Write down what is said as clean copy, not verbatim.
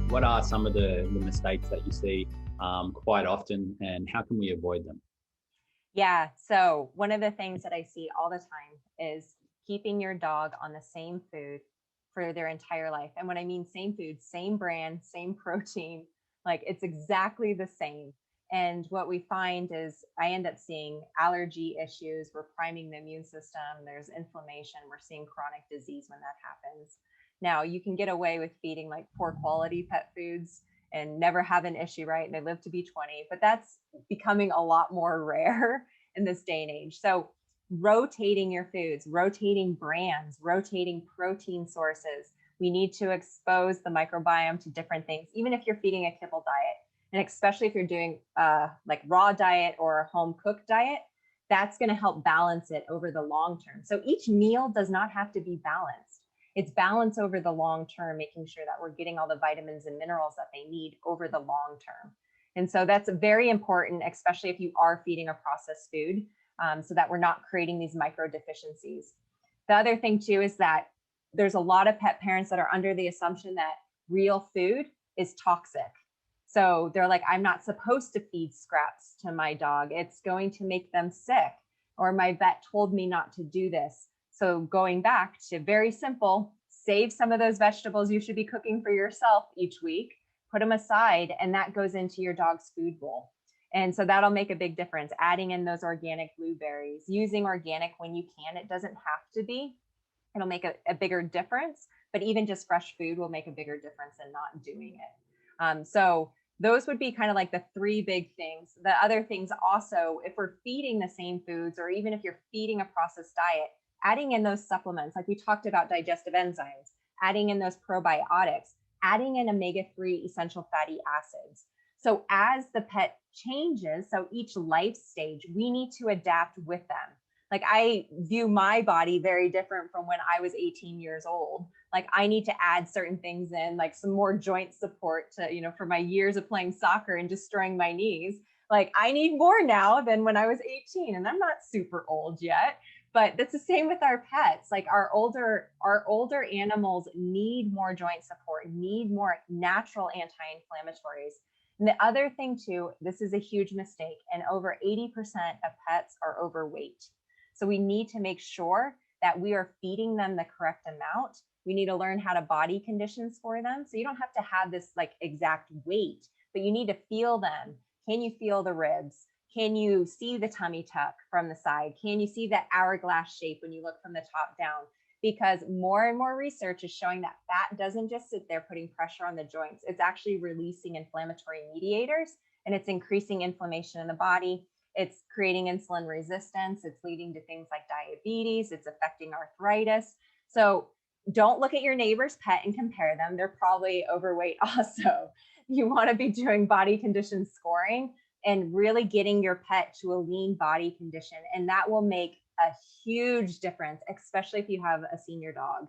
What are some of the mistakes that you see quite often, and how can we avoid them? Yeah. So one of the things that I see all the time is keeping your dog on the same food for their entire life. And when I mean same food, same brand, same protein, like it's exactly the same. And what we find is I end up seeing allergy issues. We're priming the immune system. There's inflammation. We're seeing chronic disease when that happens. Now, you can get away with feeding like poor quality pet foods and never have an issue, right? And they live to be 20, but that's becoming a lot more rare in this day and age. So rotating your foods, rotating brands, rotating protein sources. We need to expose the microbiome to different things, even if you're feeding a kibble diet. And especially if you're doing like raw diet or a home cooked diet, that's going to help balance it over the long term. So each meal does not have to be balanced. It's balance over the long term, making sure that we're getting all the vitamins and minerals that they need over the long term. And so that's very important, especially if you are feeding a processed food, so that we're not creating these micro deficiencies. The other thing too is that there's a lot of pet parents that are under the assumption that real food is toxic. So they're like, I'm not supposed to feed scraps to my dog. It's going to make them sick. Or my vet told me not to do this. So going back to very simple, save some of those vegetables you should be cooking for yourself each week, put them aside, and that goes into your dog's food bowl. And so that'll make a big difference. Adding in those organic blueberries, using organic when you can. It doesn't have to be. It'll make a bigger difference, but even just fresh food will make a bigger difference than not doing it. So those would be kind of like the three big things. The other things also, if we're feeding the same foods, or even if you're feeding a processed diet, adding in those supplements, like we talked about digestive enzymes, adding in those probiotics, adding in omega-3 essential fatty acids. So as the pet changes, so each life stage, we need to adapt with them. Like I view my body very different from when I was 18 years old. Like I need to add certain things in, like some more joint support to, for my years of playing soccer and destroying my knees. Like I need more now than when I was 18, and I'm not super old yet. But that's the same with our pets. Like our older animals need more joint support, need more natural anti-inflammatories. And the other thing too, this is a huge mistake, and over 80% of pets are overweight. So we need to make sure that we are feeding them the correct amount. We need to learn how to body conditions for them. So you don't have to have this like exact weight, but you need to feel them. Can you feel the ribs? Can you see the tummy tuck from the side? Can you see that hourglass shape when you look from the top down? Because more and more research is showing that fat doesn't just sit there putting pressure on the joints. It's actually releasing inflammatory mediators, and it's increasing inflammation in the body. It's creating insulin resistance. It's leading to things like diabetes. It's affecting arthritis. So don't look at your neighbor's pet and compare them. They're probably overweight also. You want to be doing body condition scoring and really getting your pet to a lean body condition. And that will make a huge difference, especially if you have a senior dog.